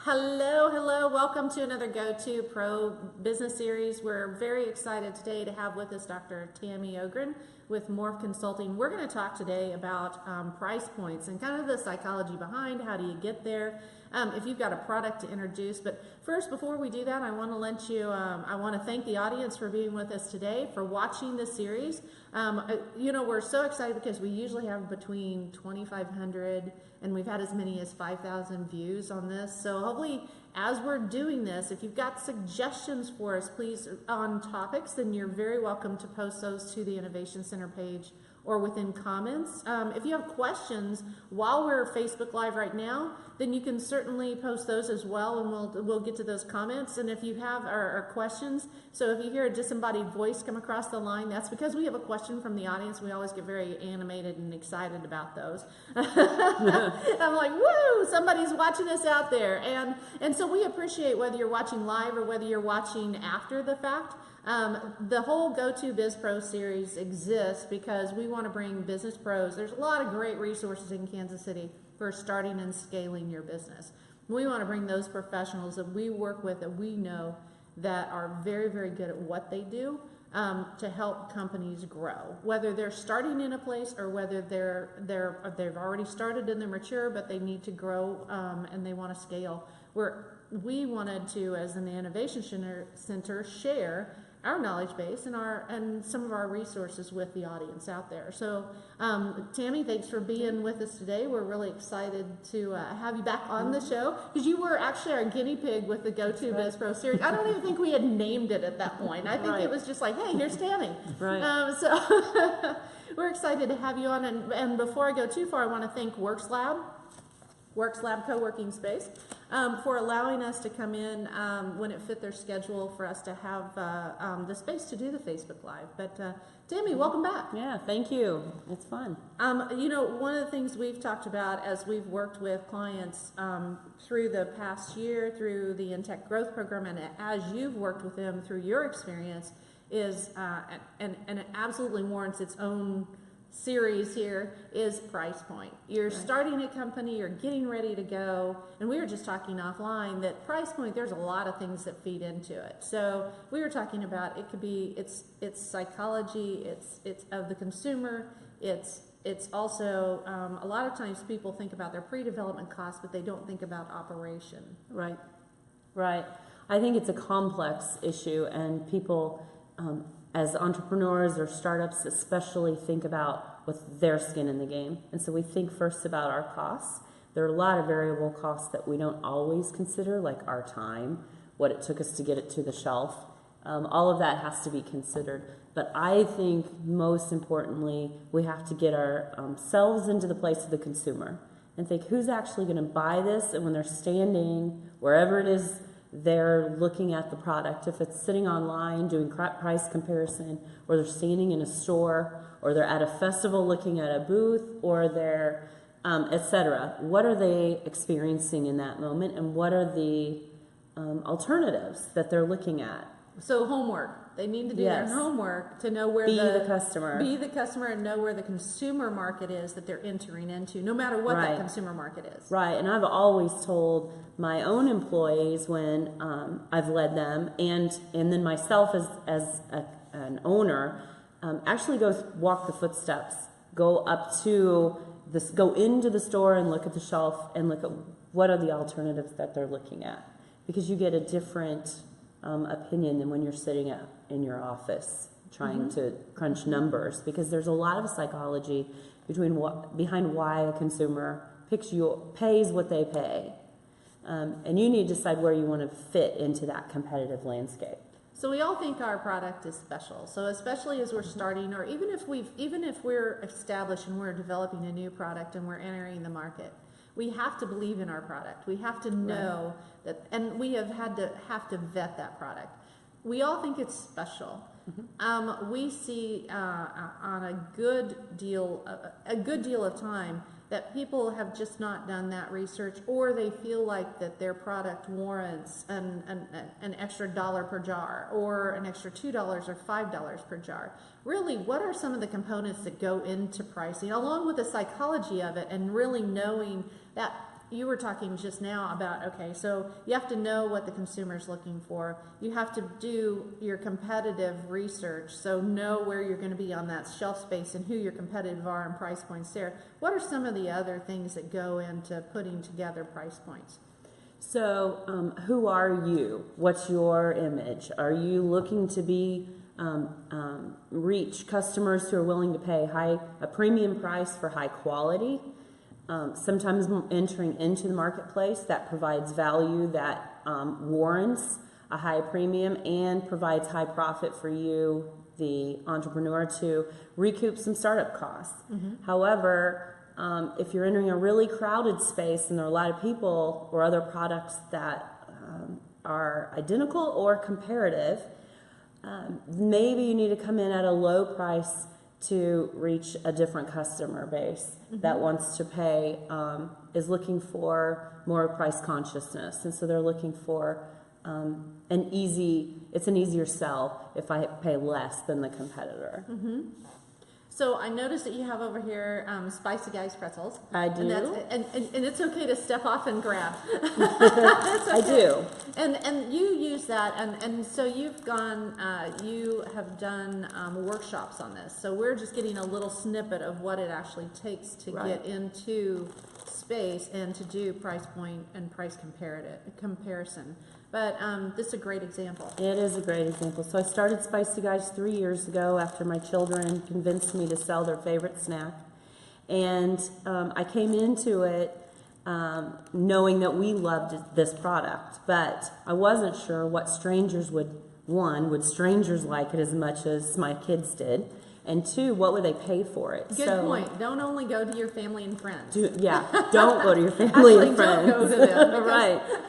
Hello, hello. Welcome to another GoTo Pro Business Series. We're very excited today to have with us Dr. Tammy Ogren with Morph Consulting. We're going to talk today about price points and kind of the psychology behind how do you get there. If you've got a product to introduce. But first, before we do that, I want to thank the audience for being with us today, for watching this series. We're so excited because we usually have between 2,500 and we've had as many as 5,000 views on this. So hopefully, as we're doing this, if you've got suggestions for us, please, on topics, then you're very welcome to post those to the Innovation Center page or within comments. If you have questions while we're Facebook Live right now, then you can certainly post those as well, and we'll get to those comments. And if you have our questions, so if you hear a disembodied voice come across the line, that's because we have a question from the audience. We always get very animated and excited about those. I'm like, woo, somebody's watching us out there. And so we appreciate whether you're watching live or whether you're watching after the fact. The whole GoTo Biz Pro series exists because we want to bring business pros. There's a lot of great resources in Kansas City for starting and scaling your business. We want to bring those professionals that we work with that we know that are very, very good at what they do to help companies grow. Whether they're starting in a place or whether they've already started and they're mature, but they need to grow and they want to scale. We wanted to, as an Innovation Center, share our knowledge base and some of our resources with the audience out there. So, Tammy, thanks for being with us today. We're really excited to have you back on the show because you were actually our guinea pig with the GoTo Biz Pro series. I don't even think we had named it at that point. I think it was just like, hey, here's Tammy. Right. So we're excited to have you on. And before I go too far, I want to thank WorksLab co-working space for allowing us to come in when it fit their schedule for us to have the space to do the Facebook Live. But Tammy, welcome back. Yeah, thank you. It's fun. One of the things we've talked about as we've worked with clients through the past year, through the Intech Growth Program, and as you've worked with them through your experience, is, and it absolutely warrants its own series here, is price point. You're starting a company, you're getting ready to go, and we were just talking offline that price point, there's a lot of things that feed into it. So we were talking about it could be it's psychology, it's of the consumer, it's also a lot of times people think about their pre-development costs, but they don't think about operation. Right. I think it's a complex issue, and people as entrepreneurs or startups especially think about what's their skin in the game. And so we think first about our costs. There are a lot of variable costs that we don't always consider, like our time, what it took us to get it to the shelf. All of that has to be considered. But I think most importantly, we have to get ourselves into the place of the consumer and think who's actually going to buy this, and when they're standing wherever it is they're looking at the product, if it's sitting online doing price comparison, or they're standing in a store, or they're at a festival looking at a booth, or they're etc. What are they experiencing in that moment, and what are the alternatives that they're looking at? So homework. They need to do their homework to know where be the customer and know where the consumer market is that they're entering into, no matter what that consumer market is. Right. And I've always told my own employees when I've led them, and then myself as an owner, actually go walk the footsteps, go up to this, go into the store and look at the shelf and look at what are the alternatives that they're looking at, because you get a different opinion than when you're sitting in your office trying to crunch numbers, because there's a lot of psychology behind why a consumer pays what they pay, and you need to decide where you want to fit into that competitive landscape. So we all think our product is special. So especially as we're starting, or even if we're established and we're developing a new product and we're entering the market, we have to believe in our product. We have to know that, and we have to vet that product. We all think it's special. We see on a good deal of time that people have just not done that research, or they feel like that their product warrants an extra $1 per jar, or an extra $2 or $5 per jar. Really, what are some of the components that go into pricing, along with the psychology of it, and really knowing that you were talking just now about, okay, so you have to know what the consumer's looking for. You have to do your competitive research, so know where you're going to be on that shelf space and who your competitive are and price points there. What are some of the other things that go into putting together price points? So, who are you? What's your image? Are you looking to be reach customers who are willing to pay a premium price for high quality? Sometimes entering into the marketplace that provides value that warrants a high premium and provides high profit for you, the entrepreneur, to recoup some startup costs. However, if you're entering a really crowded space and there are a lot of people or other products that are identical or comparative, maybe you need to come in at a low price to reach a different customer base that wants to pay, is looking for more price consciousness. And so they're looking for it's an easier sell if I pay less than the competitor. So I noticed that you have over here Spicy Guys pretzels. I do. And it's okay to step off and grab. I do. And you use that, and so you've gone, you have done workshops on this. So we're just getting a little snippet of what it actually takes to get into space and to do price point and price comparison. But this is a great example. It is a great example. So I started Spicy Guys 3 years ago after my children convinced me to sell their favorite snack. And I came into it knowing that we loved this product, but I wasn't sure what strangers would strangers like it as much as my kids did? And two, what would they pay for it? Good point. Don't only go to your family and friends. Don't go to your family and friends. Don't go to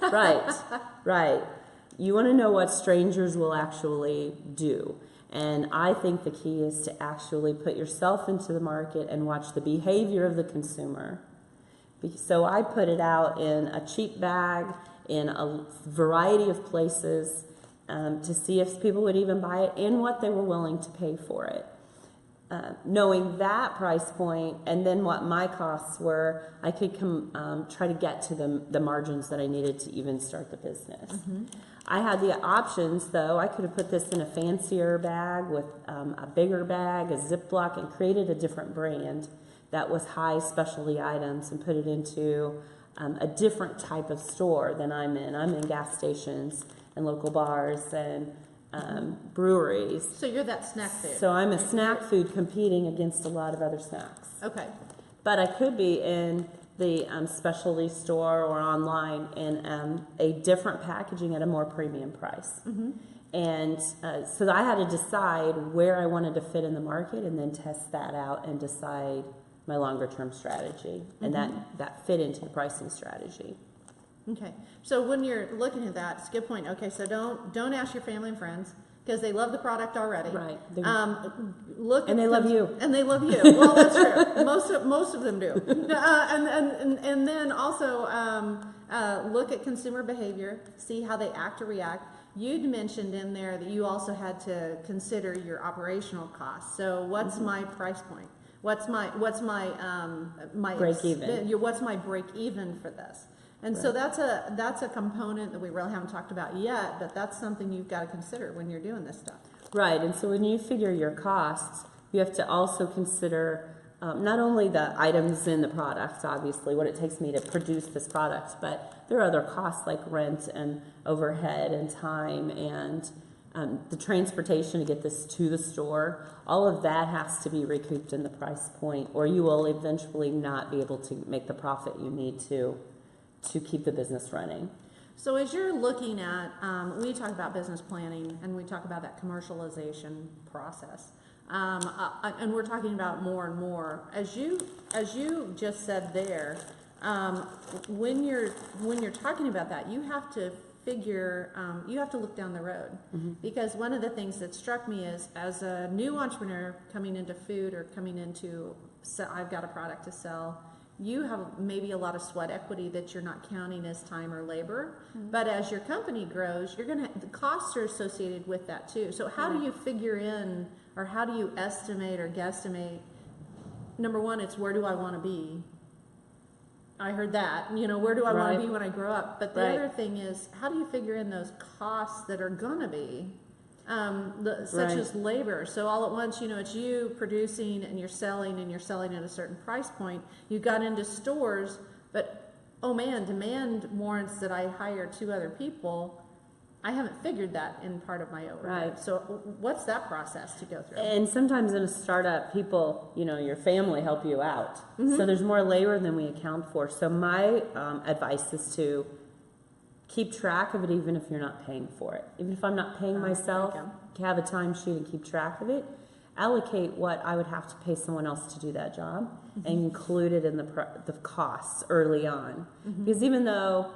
them. Right. You want to know what strangers will actually do. And I think the key is to actually put yourself into the market and watch the behavior of the consumer. So I put it out in a cheap bag, in a variety of places, to see if people would even buy it and what they were willing to pay for it. Knowing that price point and then what my costs were, I could try to get to the margins that I needed to even start the business. I had the options, though. I could have put this in a fancier bag with a bigger bag, a Ziploc, and created a different brand that was high specialty items and put it into a different type of store than I'm in. I'm in gas stations and local bars and breweries. So you're that snack food. So I'm a snack food competing against a lot of other snacks. Okay. But I could be in the specialty store or online in a different packaging at a more premium price. And so I had to decide where I wanted to fit in the market and then test that out and decide my longer term strategy. And that fit into the pricing strategy. Okay, so when you're looking at that, it's a good point. Okay, so don't ask your family and friends because they love the product already. Right. And they love you. And they love you. Well, that's true. Most of them do. And then also look at consumer behavior, see how they act or react. You'd mentioned in there that you also had to consider your operational costs. So what's my price point? What's my break even? What's my break even for this? And so that's a component that we really haven't talked about yet, but that's something you've got to consider when you're doing this stuff. Right, and so when you figure your costs, you have to also consider not only the items in the product, obviously, what it takes me to produce this product, but there are other costs like rent and overhead and time and the transportation to get this to the store. All of that has to be recouped in the price point, or you will eventually not be able to make the profit you need to keep the business running. So as you're looking at, we talk about business planning and we talk about that commercialization process, and we're talking about more and more. As you just said there, when you're talking about that, you have to figure, you have to look down the road, because one of the things that struck me is as a new entrepreneur coming into food or coming into, I've got a product to sell. You have maybe a lot of sweat equity that you're not counting as time or labor, but as your company grows, the costs are associated with that too. So how do you figure in, or how do you estimate or guesstimate? Number one, it's where do I want to be? I heard that. Where do I want Right. to be when I grow up? But the Right. other thing is, how do you figure in those costs that are going to be, such Right. as labor? So all at once, it's you producing and you're selling at a certain price point. You got into stores, but oh man, demand warrants that I hire 2 other people. I haven't figured that in part of my overhead. Right. So what's that process to go through? And sometimes in a startup, people, your family help you out. So there's more labor than we account for. So my advice is to keep track of it, even if you're not paying for it. Even if I'm not paying myself, there you have a timesheet and keep track of it. Allocate what I would have to pay someone else to do that job and include it in the costs early on. Because even though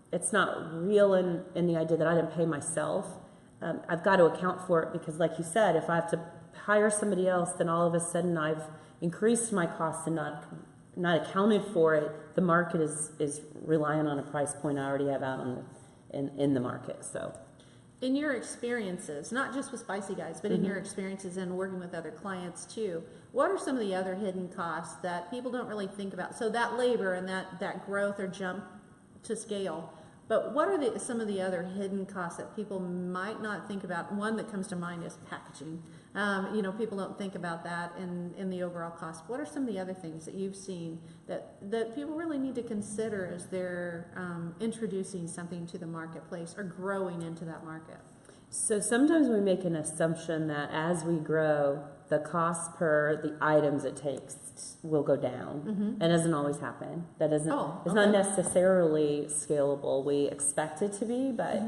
it's not real in the idea that I didn't pay myself, I've got to account for it, because like you said, if I have to hire somebody else, then all of a sudden I've increased my costs and not accounted for it. The market is relying on a price point I already have out in the market. So in your experiences, not just with Spicy Guys, but in your experiences and working with other clients too, what are some of the other hidden costs that people don't really think about? So that labor and that growth or jump to scale, but what are some of the other hidden costs that people might not think about? One that comes to mind is packaging. People don't think about that in the overall cost. What are some of the other things that you've seen that people really need to consider as they're introducing something to the marketplace or growing into that market? So sometimes we make an assumption that as we grow, the cost per the items it takes will go down. That doesn't always happen. That doesn't. It's not necessarily scalable. We expect it to be, but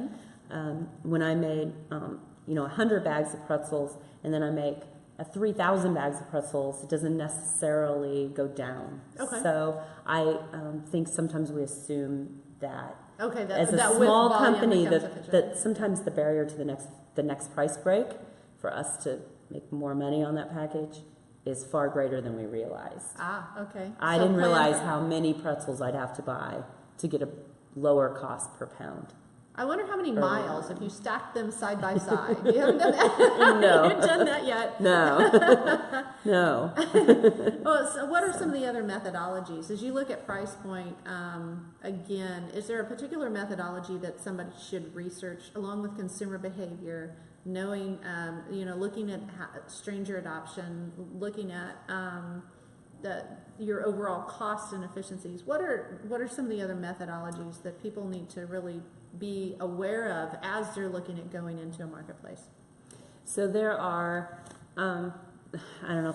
when I made 100 bags of pretzels, and then I make 3,000 bags of pretzels, it doesn't necessarily go down. Okay. So I think sometimes we assume that. Okay, As a that small with volume company, becomes efficient. that sometimes the barrier to the next price break for us to make more money on that package is far greater than we realized. Okay. I So didn't plan realize for- how many pretzels I'd have to buy to get a lower cost per pound. I wonder how many miles if you stack them side by side. You haven't done that. No. You haven't done that yet. No, no. Well, so what are some of the other methodologies as you look at price point? Again, is there a particular methodology that somebody should research along with consumer behavior, knowing, looking at stranger adoption, looking at your overall costs and efficiencies? What are some of the other methodologies that people need to really be aware of as they're looking at going into a marketplace? So there are,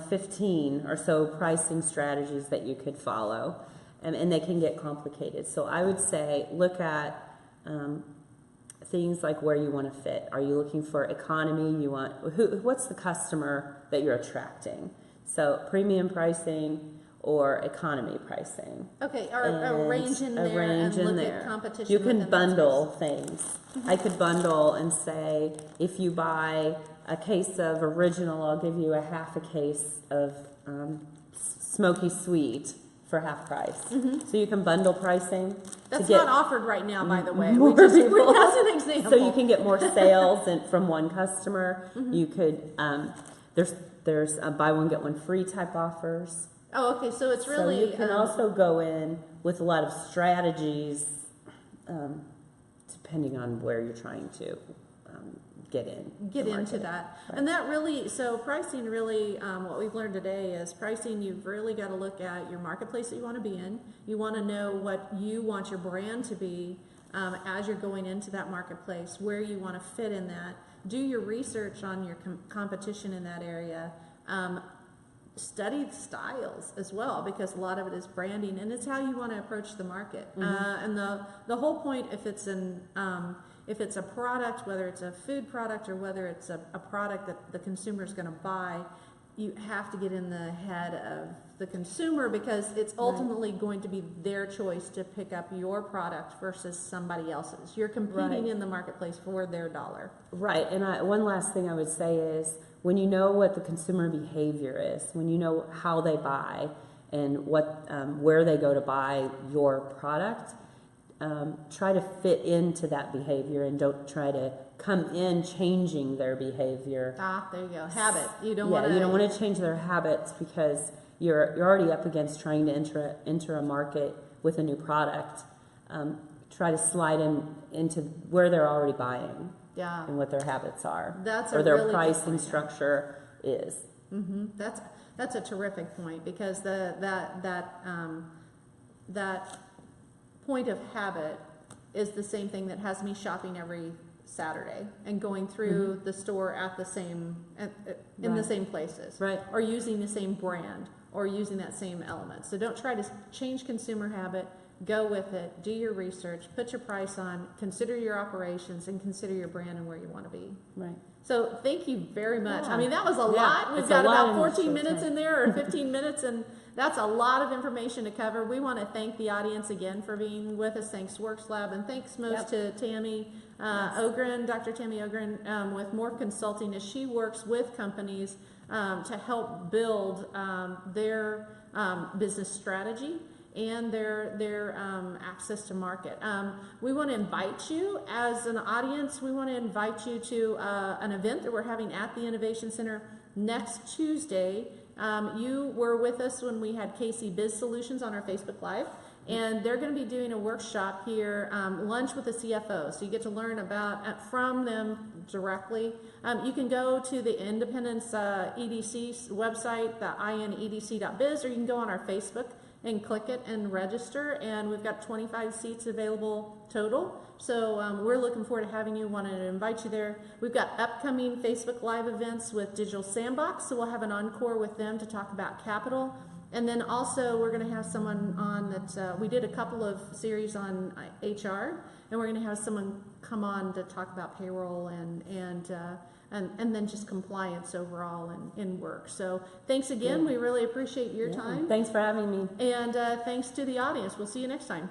15 or so pricing strategies that you could follow, and they can get complicated. So I would say look at things like where you want to fit. Are you looking for economy? What's the customer that you're attracting? So premium pricing or economy pricing. Okay, a range in there and look at competition. You can within that bundle space. things. I could bundle and say, if you buy a case of original, I'll give you a half a case of smoky sweet for half price. So you can bundle pricing. That's to get not offered right now, by the way. more We just people. as an example. So you can get more sales from one customer. You could, there's buy one, get one free type offers. Oh, okay. So it's really. So you can also go in with a lot of strategies, depending on where you're trying to get into that. Right. And that really, so pricing really, what we've learned today is pricing. You've really got to look at your marketplace that you want to be in. You want to know what you want your brand to be as you're going into that marketplace, where you want to fit in that. Do your research on your competition in that area. Study the styles as well, because a lot of it is branding and it's how you want to approach the market. And the whole point, if it's a product, whether it's a food product or whether it's a product that the consumer is going to buy, you have to get in the head of the consumer, because it's ultimately going to be their choice to pick up your product versus somebody else's. You're competing in the marketplace for their dollar. Right. And one last thing I would say is, when you know what the consumer behavior is, when you know how they buy and where they go to buy your product, try to fit into that behavior and don't try to come in changing their behavior. There you go. Habit. You don't want to change their habits, because you're already up against trying to enter a market with a new product, try to slide into where they're already buying Yeah. and what their habits are, That's a or their really good pricing point, yeah. structure is. That's a terrific point, because that point of habit is the same thing that has me shopping every Saturday and going through the store at the same in the Right. same places, Right. or using the same brand or using that same element. So don't try to change consumer habit. Go with it. Do your research. Put your price on. Consider your operations and consider your brand and where you want to be. Right. So thank you very much. Yeah. I mean, that was a Yeah, lot. We've it's got a lot about in 14 short minutes time. in there, or 15 minutes, and that's a lot of information to cover. We want to thank the audience again for being with us. Thanks Works Lab, and thanks most to Tammy Ogren, Dr. Tammy Ogren with Morph Consulting, as she works with companies to help build their business strategy and their access to market. We want to invite you as an audience. We want to invite you to an event that we're having at the Innovation Center next Tuesday. You were with us when we had KC Biz Solutions on our Facebook Live, and they're going to be doing a workshop here, lunch with the CFO. So you get to learn about from them directly. You can go to the Independence EDC website, the inedc.biz, or you can go on our Facebook and click it and register, and we've got 25 seats available total. So we're looking forward to having you. Wanted to invite you there. We've got upcoming Facebook Live events with Digital Sandbox, so we'll have an encore with them to talk about capital. And then also we're going to have someone on that we did a couple of series on HR, and we're going to have someone come on to talk about payroll and then just compliance overall in work. So thanks again. We really appreciate your time. Thanks for having me. And thanks to the audience. We'll see you next time.